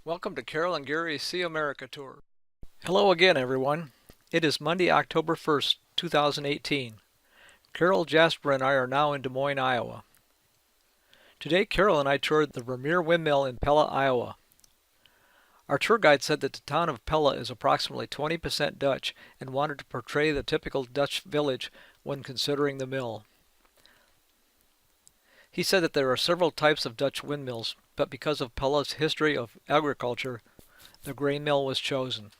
Welcome to Carol and Gary's See America Tour. Hello again, everyone. It is Monday, October 1st, 2018. Carol, Jasper, and I are now in Des Moines, Iowa. Today, Carol and I toured the Vermeer Windmill in Pella, Iowa. Our tour guide said that the town of Pella is approximately 20% Dutch and wanted to portray the typical Dutch village when considering the mill. He said that there are several types of Dutch windmills, but because of Pella's history of agriculture, the grain mill was chosen.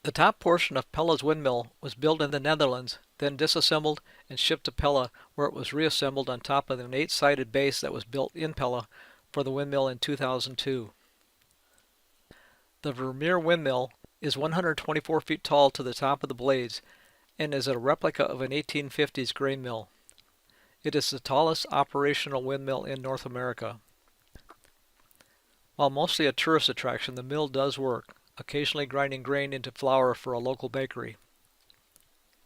The top portion of Pella's windmill was built in the Netherlands, then disassembled and shipped to Pella, where it was reassembled on top of an 8-sided base that was built in Pella for the windmill in 2002. The Vermeer windmill is 124 feet tall to the top of the blades and is a replica of an 1850s grain mill. It is the tallest operational windmill in North America. While mostly a tourist attraction, the mill does work, occasionally grinding grain into flour for a local bakery.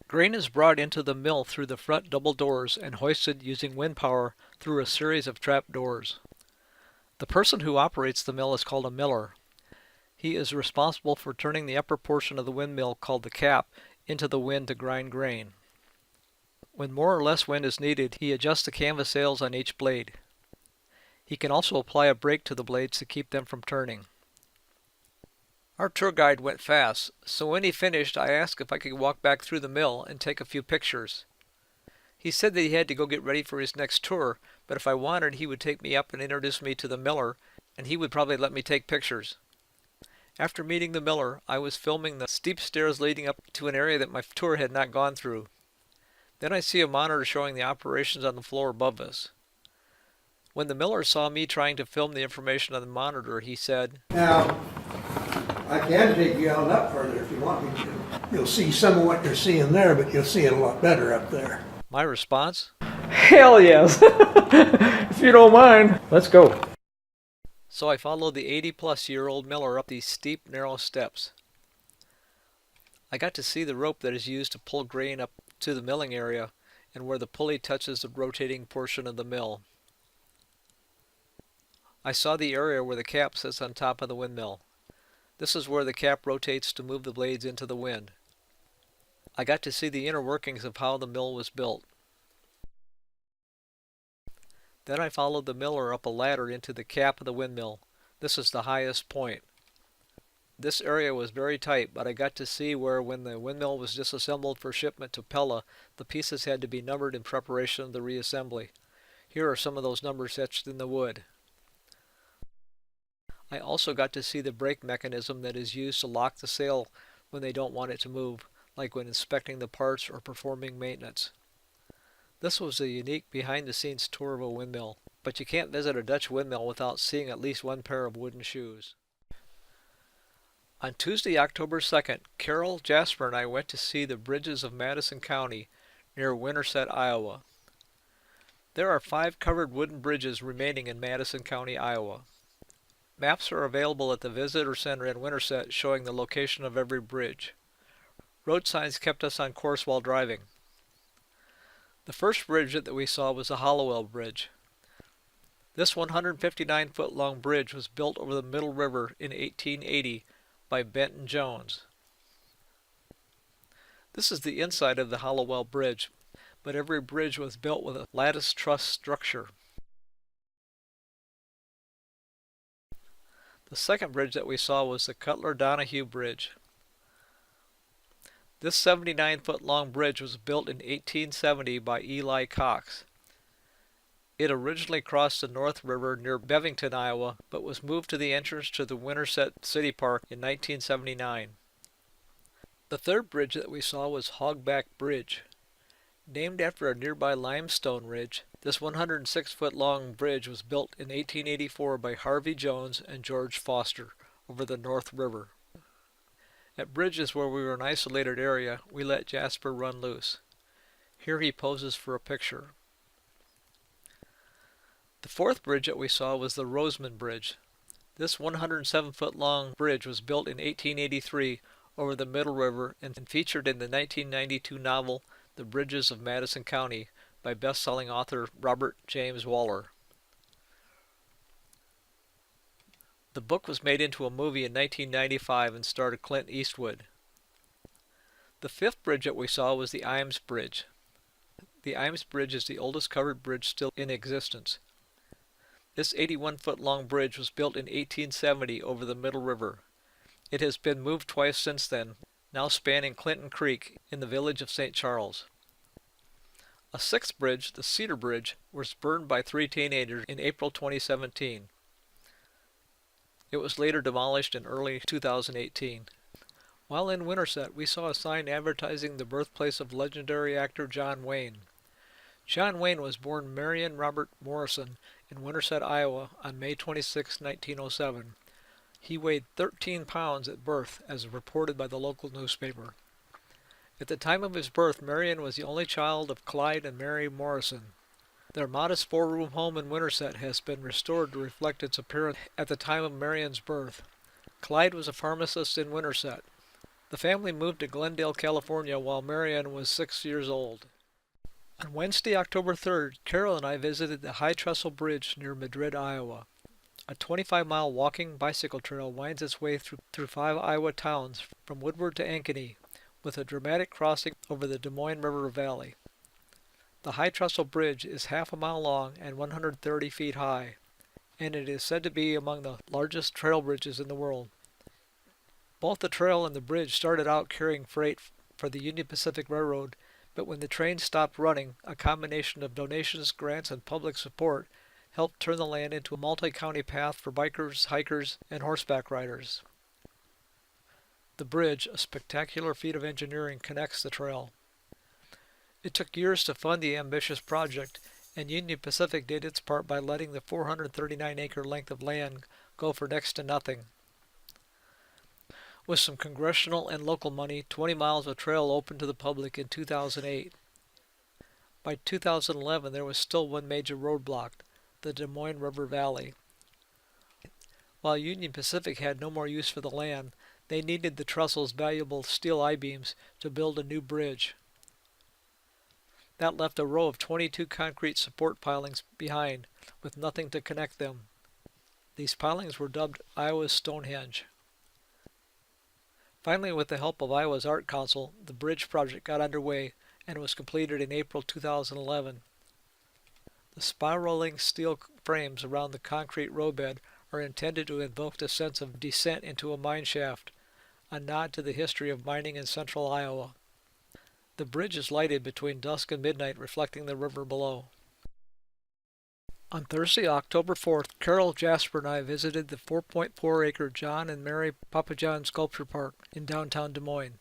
Grain is brought into the mill through the front double doors and hoisted using wind power through a series of trap doors. The person who operates the mill is called a miller. He is responsible for turning the upper portion of the windmill, called the cap, into the wind to grind grain. When more or less wind is needed, he adjusts the canvas sails on each blade. He can also apply a brake to the blades to keep them from turning. Our tour guide went fast, so when he finished, I asked if I could walk back through the mill and take a few pictures. He said that he had to go get ready for his next tour, but if I wanted, he would take me up and introduce me to the miller, and he would probably let me take pictures. After meeting the miller, I was filming the steep stairs leading up to an area that my tour had not gone through. Then I see a monitor showing the operations on the floor above us. When the miller saw me trying to film the information on the monitor, he said, Now, I can take you out up further if you want me to. You'll see some of what you're seeing there, but you'll see it a lot better up there. My response? Hell yes! If you don't mind, let's go. So I followed the 80-plus-year-old miller up these steep, narrow steps. I got to see the rope that is used to pull grain up to the milling area and where the pulley touches the rotating portion of the mill. I saw the area where the cap sits on top of the windmill. This is where the cap rotates to move the blades into the wind. I got to see the inner workings of how the mill was built. Then I followed the miller up a ladder into the cap of the windmill. This is the highest point. This area was very tight, but I got to see where when the windmill was disassembled for shipment to Pella, the pieces had to be numbered in preparation of the reassembly. Here are some of those numbers etched in the wood. I also got to see the brake mechanism that is used to lock the sail when they don't want it to move, like when inspecting the parts or performing maintenance. This was a unique behind-the-scenes tour of a windmill, but you can't visit a Dutch windmill without seeing at least one pair of wooden shoes. On Tuesday, October 2nd, Carol, Jasper, and I went to see the bridges of Madison County near Winterset, Iowa. There are 5 covered wooden bridges remaining in Madison County, Iowa. Maps are available at the Visitor Center in Winterset showing the location of every bridge. Road signs kept us on course while driving. The first bridge that we saw was the Hollowell Bridge. This 159-foot-long bridge was built over the Middle River in 1880 by Benton Jones. This is the inside of the Hollowell Bridge, but every bridge was built with a lattice truss structure. The second bridge that we saw was the Cutler-Donahue Bridge. This 79-foot-long bridge was built in 1870 by Eli Cox. It originally crossed the North River near Bevington, Iowa, but was moved to the entrance to the Winterset City Park in 1979. The third bridge that we saw was Hogback Bridge. Named after a nearby limestone ridge, this 106-foot-long bridge was built in 1884 by Harvey Jones and George Foster over the North River. At bridges where we were in an isolated area, we let Jasper run loose. Here he poses for a picture. The fourth bridge that we saw was the Roseman Bridge. This 107-foot-long bridge was built in 1883 over the Middle River and featured in the 1992 novel The Bridges of Madison County by best-selling author Robert James Waller. The book was made into a movie in 1995 and starred Clint Eastwood. The fifth bridge that we saw was the Imes Bridge. The Imes Bridge is the oldest covered bridge still in existence. This 81-foot-long bridge was built in 1870 over the Middle River. It has been moved twice since then, now spanning Clinton Creek in the village of St. Charles. A sixth bridge, the Cedar Bridge, was burned by 3 teenagers in April 2017. It was later demolished in early 2018. While in Winterset, we saw a sign advertising the birthplace of legendary actor John Wayne. John Wayne was born Marion Robert Morrison in Winterset, Iowa on May 26, 1907. He weighed 13 pounds at birth, as reported by the local newspaper. At the time of his birth, Marion was the only child of Clyde and Mary Morrison. Their modest 4-room home in Winterset has been restored to reflect its appearance at the time of Marion's birth. Clyde was a pharmacist in Winterset. The family moved to Glendale, California while Marion was 6 years old. On Wednesday, October 3rd, Carol and I visited the High Trestle Bridge near Madrid, Iowa. A 25-mile walking bicycle trail winds its way through 5 Iowa towns from Woodward to Ankeny, with a dramatic crossing over the Des Moines River Valley. The High Trestle Bridge is half a mile long and 130 feet high, and it is said to be among the largest trail bridges in the world. Both the trail and the bridge started out carrying freight for the Union Pacific Railroad, but when the train stopped running, a combination of donations, grants, and public support helped turn the land into a multi-county path for bikers, hikers, and horseback riders. The bridge, a spectacular feat of engineering, connects the trail. It took years to fund the ambitious project, and Union Pacific did its part by letting the 439-acre length of land go for next to nothing. With some congressional and local money, 20 miles of trail opened to the public in 2008. By 2011, there was still one major roadblock, the Des Moines River Valley. While Union Pacific had no more use for the land, they needed the trestle's valuable steel I-beams to build a new bridge. That left a row of 22 concrete support pilings behind, with nothing to connect them. These pilings were dubbed Iowa's Stonehenge. Finally, with the help of Iowa's Art Council, the bridge project got underway and was completed in April 2011. The spiraling steel frames around the concrete roadbed are intended to invoke a sense of descent into a mine shaft, a nod to the history of mining in central Iowa. The bridge is lighted between dusk and midnight, reflecting the river below. On Thursday, October 4th, Carol, Jasper, and I visited the 4.4-acre John and Mary Pappajohn Sculpture Park in downtown Des Moines.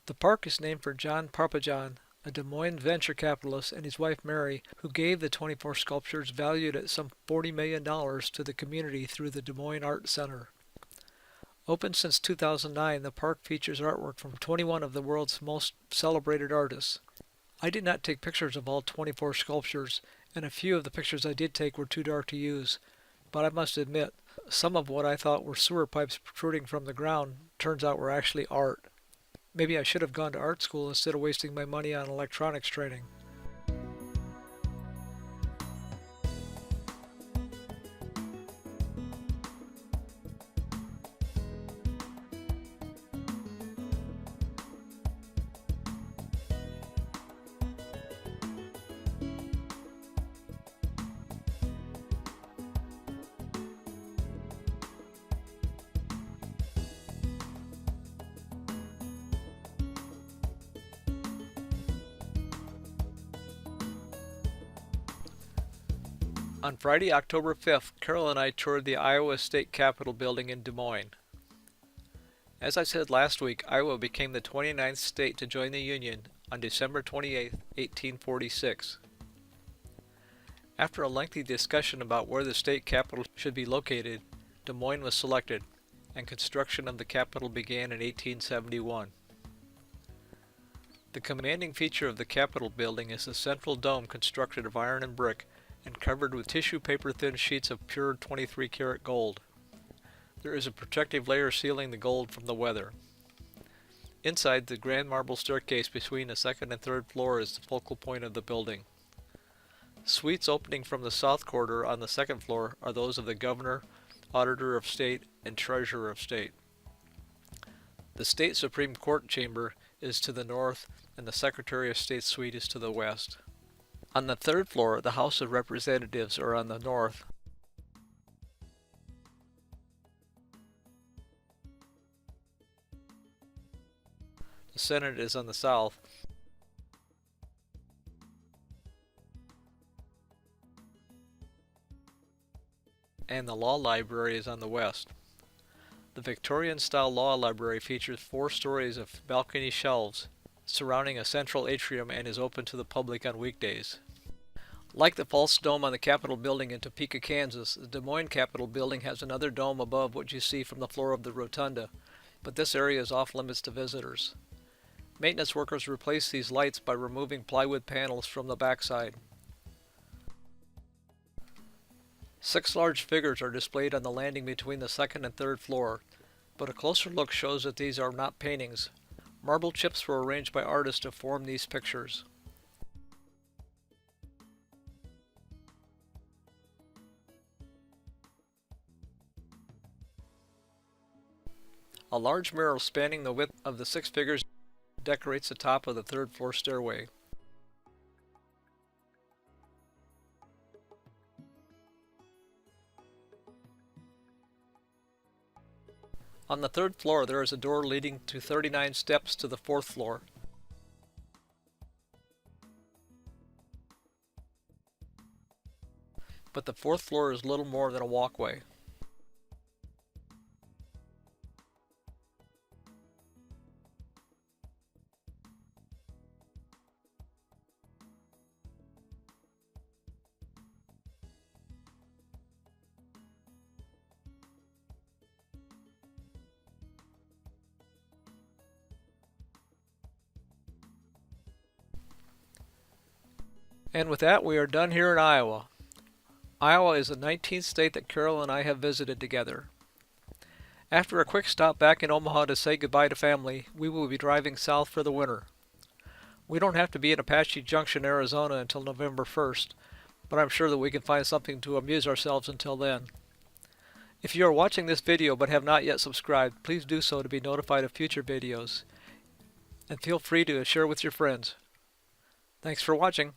The park is named for John Pappajohn, a Des Moines venture capitalist, and his wife Mary, who gave the 24 sculptures valued at some $40 million to the community through the Des Moines Art Center. Open since 2009, the park features artwork from 21 of the world's most celebrated artists. I did not take pictures of all 24 sculptures, and a few of the pictures I did take were too dark to use, but I must admit, some of what I thought were sewer pipes protruding from the ground turns out were actually art. Maybe I should have gone to art school instead of wasting my money on electronics training. On Friday, October 5th, Carol and I toured the Iowa State Capitol building in Des Moines. As I said last week, Iowa became the 29th state to join the Union on December 28, 1846. After a lengthy discussion about where the state capitol should be located, Des Moines was selected, and construction of the capitol began in 1871. The commanding feature of the Capitol building is the central dome constructed of iron and brick and covered with tissue paper thin sheets of pure 23-karat gold. There is a protective layer sealing the gold from the weather. Inside, the grand marble staircase between the second and third floor is the focal point of the building. Suites opening from the south corridor on the second floor are those of the governor, Auditor of State, and Treasurer of State. The State Supreme Court chamber is to the north, and the Secretary of State's suite is to the west. On the third floor, the House of Representatives are on the north. The Senate is on the south. And the Law Library is on the west. The Victorian-style law library features 4 stories of balcony shelves surrounding a central atrium and is open to the public on weekdays. Like the false dome on the Capitol building in Topeka, Kansas, the Des Moines Capitol building has another dome above what you see from the floor of the rotunda, but this area is off limits to visitors. Maintenance workers replace these lights by removing plywood panels from the backside. 6 large figures are displayed on the landing between the second and third floor, but a closer look shows that these are not paintings. Marble chips were arranged by artists to form these pictures. A large mirror spanning the width of the 6 figures decorates the top of the third floor stairway. On the third floor, there is a door leading to 39 steps to the 4th floor. But the 4th floor is little more than a walkway. And with that, we are done here in Iowa. Iowa is the 19th state that Carol and I have visited together. After a quick stop back in Omaha to say goodbye to family, we will be driving south for the winter. We don't have to be in Apache Junction, Arizona until November 1st, but I'm sure that we can find something to amuse ourselves until then. If you are watching this video but have not yet subscribed, please do so to be notified of future videos. And feel free to share with your friends. Thanks for watching.